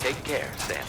Take care, Sam.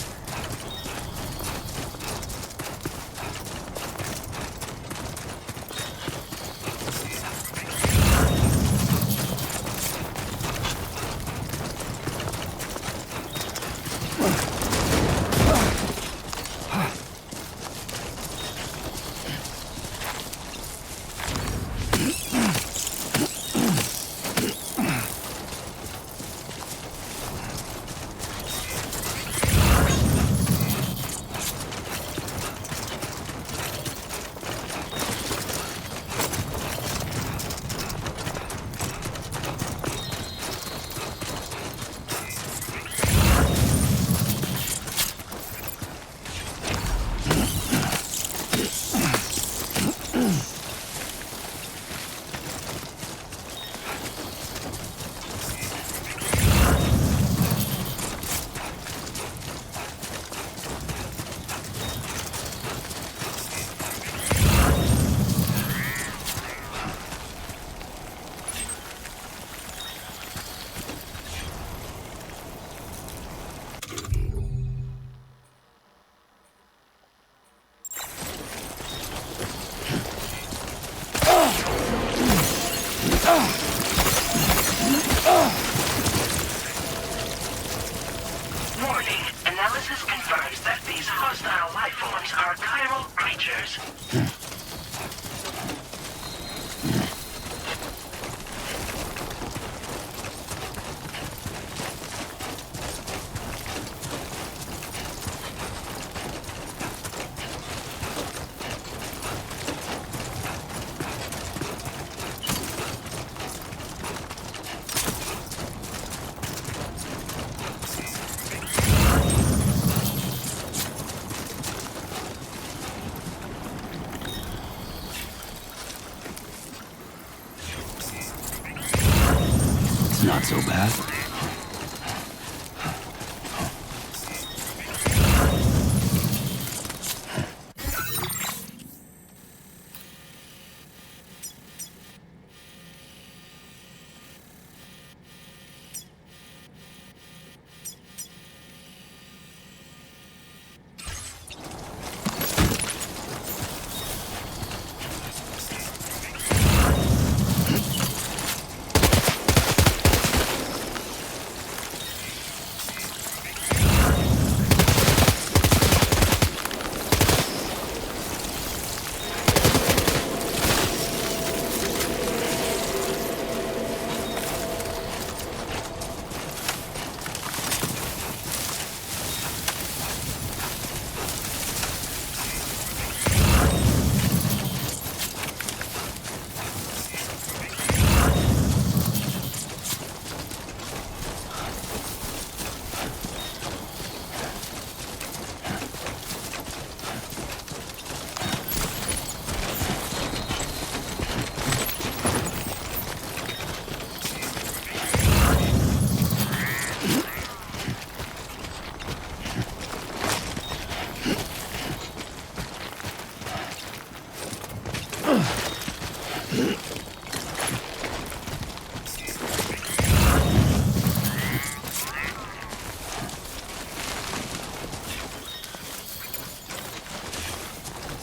Warning. Analysis confirms that these hostile life forms are chiral creatures. It's not so bad.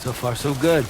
So far, so good.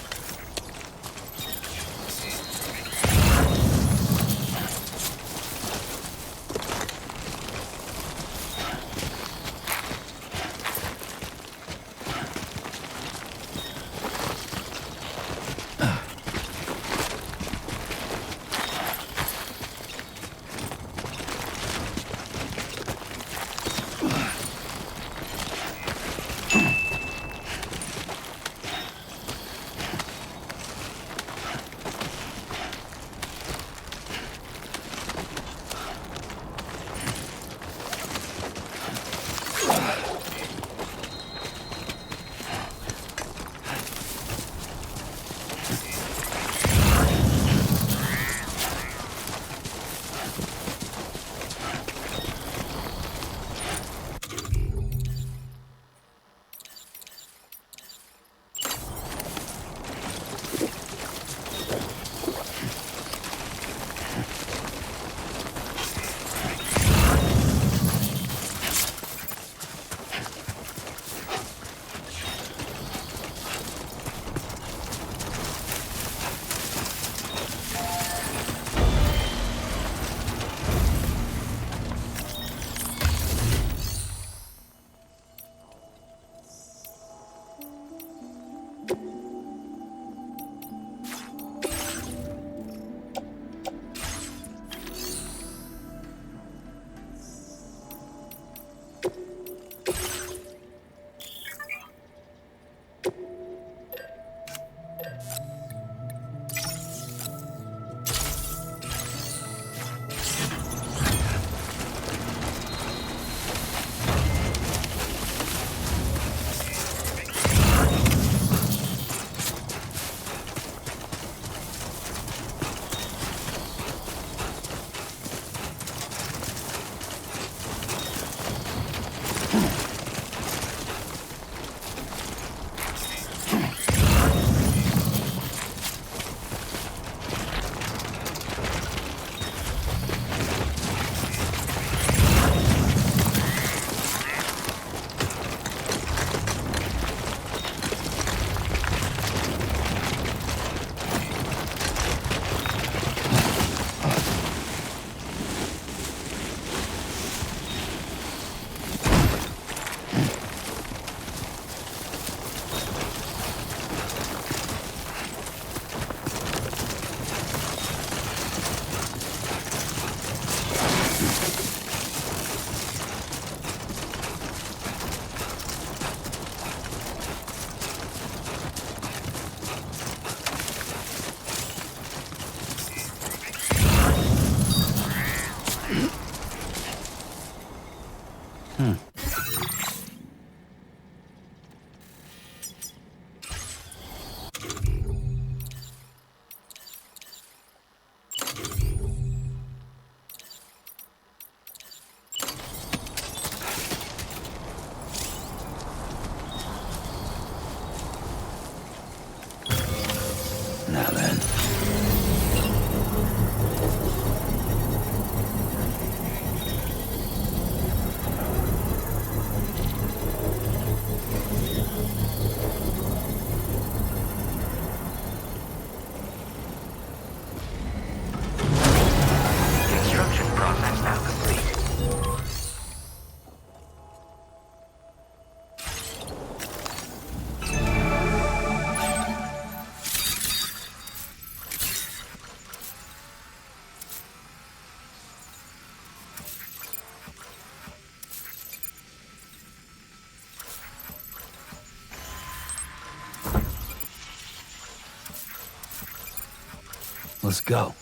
Let's go.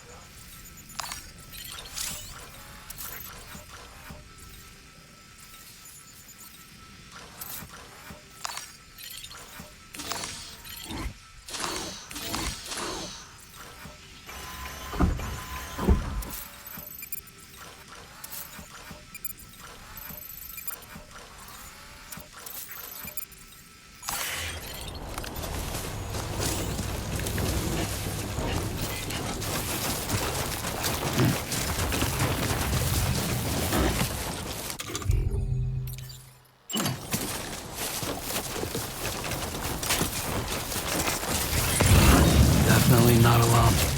Definitely not alone.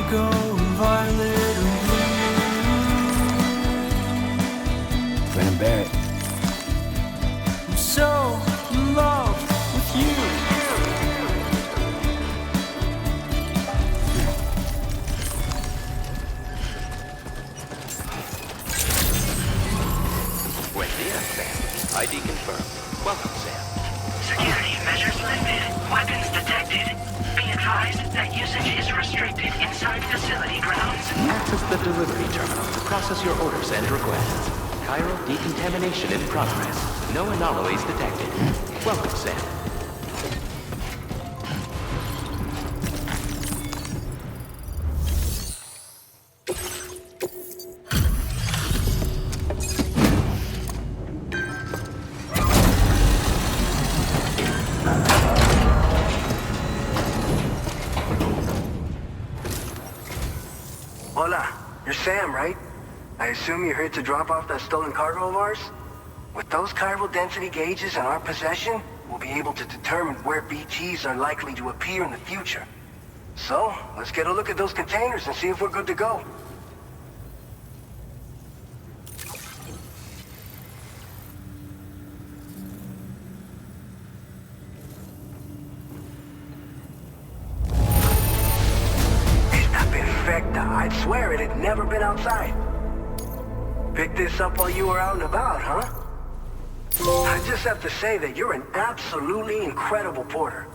go violet or blue. Brandon Barrett. I'm so in love with you. Buen dia, Sam. ID confirmed. Welcome, Sam. Security measures lifted. Weapons detected. Be advised that usage is restricted inside facility grounds. Access the delivery terminal to process your orders and requests. Chiral decontamination in progress. No anomalies detected. Welcome, Sam. Hola, you're Sam, right? I assume you're here to drop off that stolen cargo of ours? With those chiral density gauges in our possession, we'll be able to determine where BTs are likely to appear in the future. So, let's get a look at those containers and see if we're good to go. I'd swear it had never been outside. Picked this up while you were out and about, huh? I just have to say that you're an absolutely incredible porter.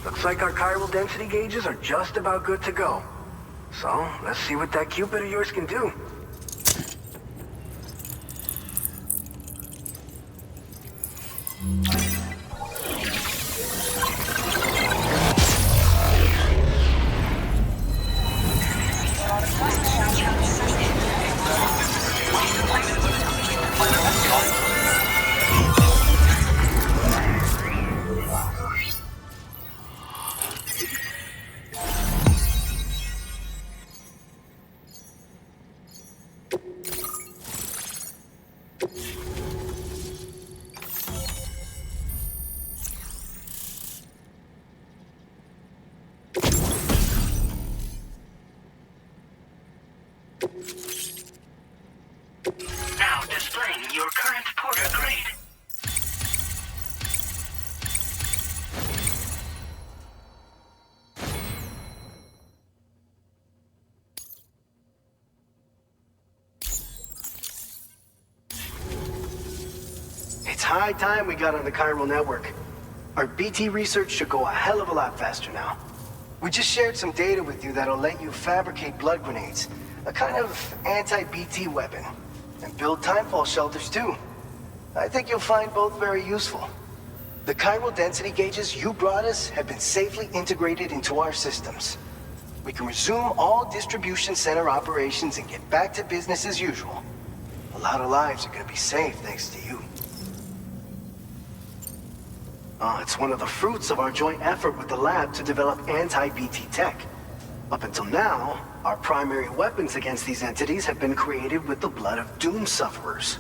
Looks like our chiral density gauges are just about good to go. So, let's see what that Cupid of yours can do. Now displaying your current porter grade. It's high time we got on the chiral network. Our BT research should go a hell of a lot faster now. We just shared some data with you that'll let you fabricate blood grenades, a kind of anti-BT weapon, and build timefall shelters too. I think you'll find both very useful. The chiral density gauges you brought us have been safely integrated into our systems. We can resume all distribution center operations and get back to business as usual. A lot of lives are gonna be saved thanks to you. It's one of the fruits of our joint effort with the lab to develop anti-BT tech. Up until now, our primary weapons against these entities have been created with the blood of doom sufferers.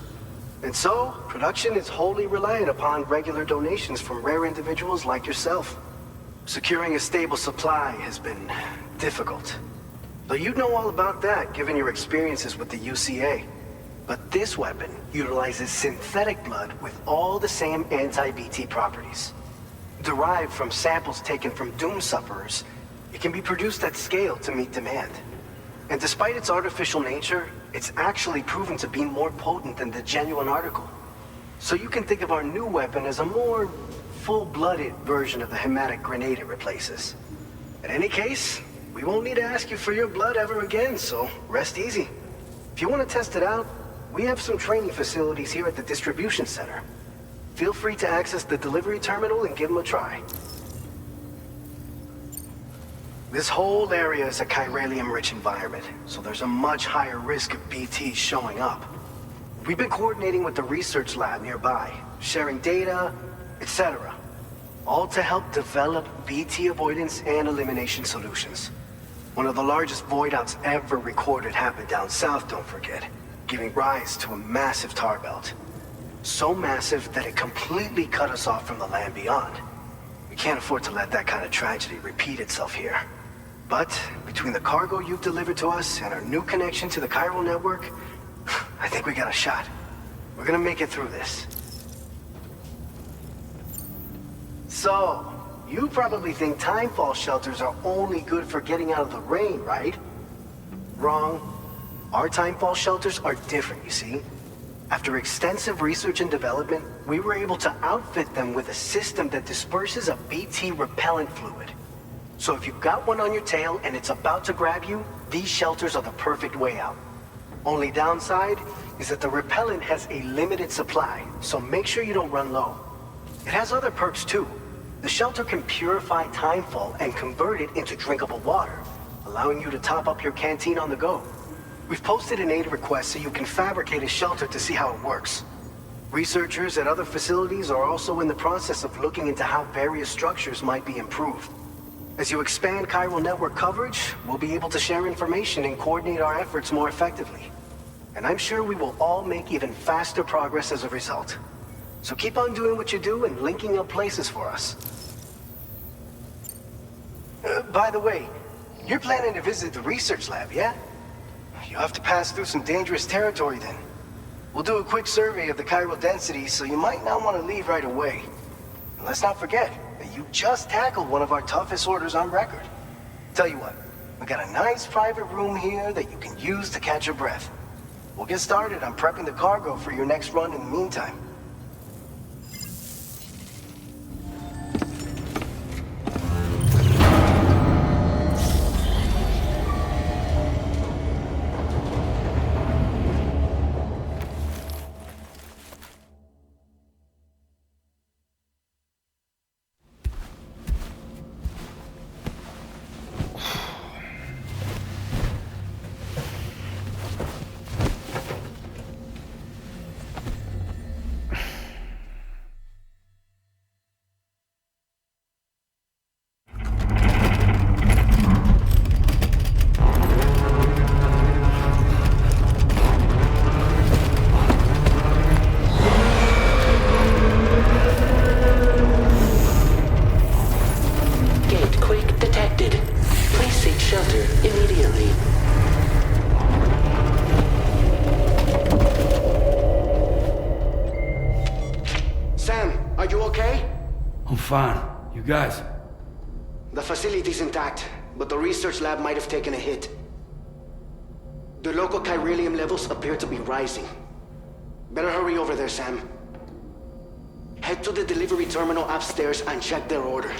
And so, production is wholly reliant upon regular donations from rare individuals like yourself. Securing a stable supply has been difficult. Though you'd know all about that given your experiences with the UCA. But this weapon utilizes synthetic blood with all the same anti-BT properties. Derived from samples taken from doom sufferers, it can be produced at scale to meet demand. And despite its artificial nature, it's actually proven to be more potent than the genuine article. So you can think of our new weapon as a more full-blooded version of the hematic grenade it replaces. In any case, we won't need to ask you for your blood ever again, so rest easy. If you want to test it out, we have some training facilities here at the distribution center. Feel free to access the delivery terminal and give them a try. This whole area is a chiralium-rich environment, so there's a much higher risk of BTs showing up. We've been coordinating with the research lab nearby, sharing data, etc. All to help develop BT avoidance and elimination solutions. One of the largest void outs ever recorded happened down south, don't forget, giving rise to a massive tar belt. So massive that it completely cut us off from the land beyond. We can't afford to let that kind of tragedy repeat itself here. But between the cargo you've delivered to us and our new connection to the chiral network, I think we got a shot. We're gonna make it through this. So, you probably think timefall shelters are only good for getting out of the rain, right? Wrong. Our timefall shelters are different, you see. After extensive research and development, we were able to outfit them with a system that disperses a BT repellent fluid. So if you've got one on your tail and it's about to grab you, these shelters are the perfect way out. Only downside is that the repellent has a limited supply, so make sure you don't run low. It has other perks too. The shelter can purify timefall and convert it into drinkable water, allowing you to top up your canteen on the go. We've posted an aid request so you can fabricate a shelter to see how it works. Researchers at other facilities are also in the process of looking into how various structures might be improved. As you expand chiral network coverage, we'll be able to share information and coordinate our efforts more effectively. And I'm sure we will all make even faster progress as a result. So keep on doing what you do and linking up places for us. By the way, you're planning to visit the research lab, yeah? You'll have to pass through some dangerous territory then. We'll do a quick survey of the chiral density, so you might not want to leave right away. And let's not forget that you just tackled one of our toughest orders on record. Tell you what, we got a nice private room here that you can use to catch your breath. We'll get started on prepping the cargo for your next run in the meantime. Fine. You guys? The facility's intact, but the research lab might have taken a hit. The local chiralium levels appear to be rising. Better hurry over there, Sam. Head to the delivery terminal upstairs and check their order.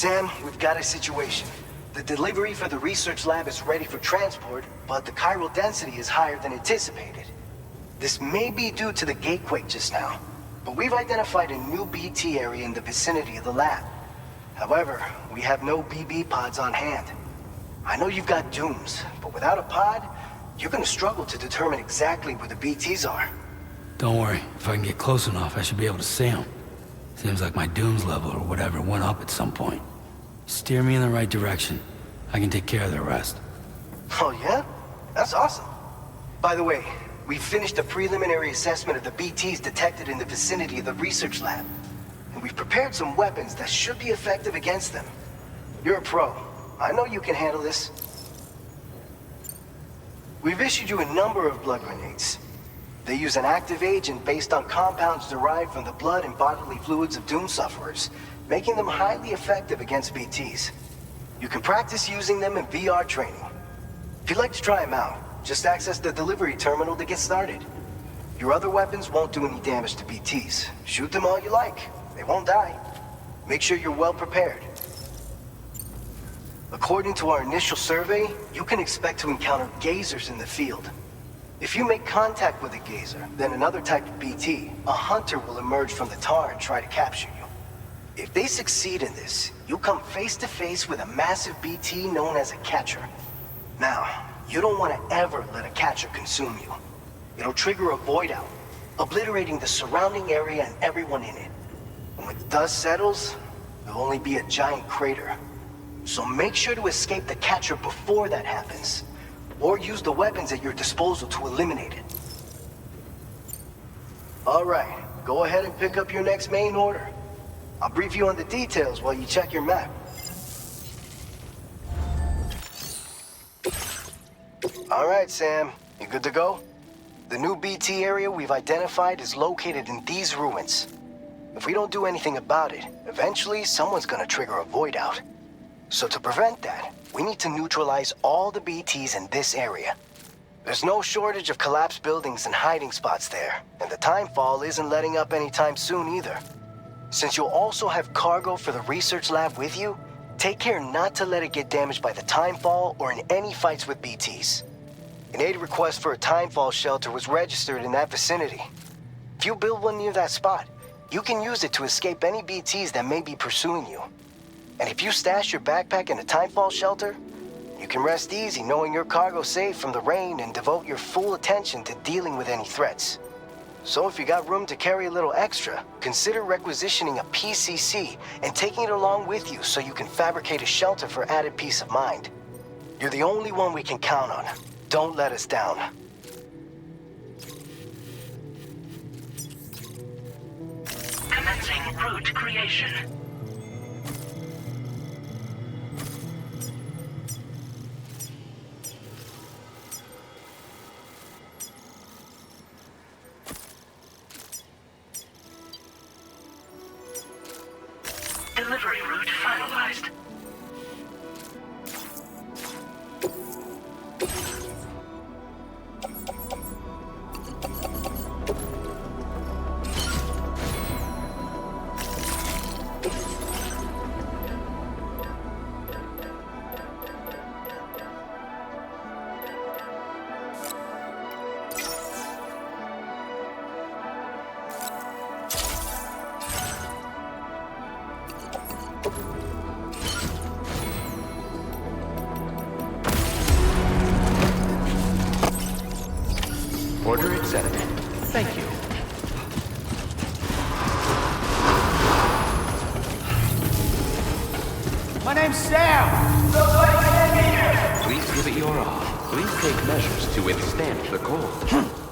Sam, we've got a situation. The delivery for the research lab is ready for transport, but the chiral density is higher than anticipated. This may be due to the gatequake just now, but we've identified a new BT area in the vicinity of the lab. However, we have no BB pods on hand. I know you've got dooms, but without a pod, you're gonna struggle to determine exactly where the BTs are. Don't worry. If I can get close enough, I should be able to see them. Seems like my dooms level or whatever went up at some point. Steer me in the right direction. I can take care of the rest. Oh yeah? That's awesome. By the way, we finished a preliminary assessment of the BTs detected in the vicinity of the research lab. And we've prepared some weapons that should be effective against them. You're a pro. I know you can handle this. We've issued you a number of blood grenades. They use an active agent based on compounds derived from the blood and bodily fluids of Doom sufferers, making them highly effective against BTs. You can practice using them in VR training. If you'd like to try them out, just access the delivery terminal to get started. Your other weapons won't do any damage to BTs. Shoot them all you like. They won't die. Make sure you're well prepared. According to our initial survey, you can expect to encounter gazers in the field. If you make contact with a gazer, then another type of BT, a hunter will emerge from the tar and try to capture you. If they succeed in this, you'll come face to face with a massive BT known as a catcher. Now, you don't want to ever let a catcher consume you. It'll trigger a void out, obliterating the surrounding area and everyone in it. And when the dust settles, there'll only be a giant crater. So make sure to escape the catcher before that happens, or use the weapons at your disposal to eliminate it. All right, go ahead and pick up your next main order. I'll brief you on the details while you check your map. All right, Sam, you good to go? The new BT area we've identified is located in these ruins. If we don't do anything about it, eventually someone's gonna trigger a void out. So to prevent that, we need to neutralize all the BTs in this area. There's no shortage of collapsed buildings and hiding spots there, and the timefall isn't letting up anytime soon either. Since you'll also have cargo for the research lab with you, take care not to let it get damaged by the timefall or in any fights with BTs. An aid request for a timefall shelter was registered in that vicinity. If you build one near that spot, you can use it to escape any BTs that may be pursuing you. And if you stash your backpack in a timefall shelter, you can rest easy knowing your cargo's safe from the rain and devote your full attention to dealing with any threats. So if you got room to carry a little extra, consider requisitioning a PCC and taking it along with you so you can fabricate a shelter for added peace of mind. You're the only one we can count on. Don't let us down. Commencing route creation. Delivery route finalized. Order accepted. Thank you. My name's Sam. Nobody can be here. Please give it your all. Please take measures to withstand the cold.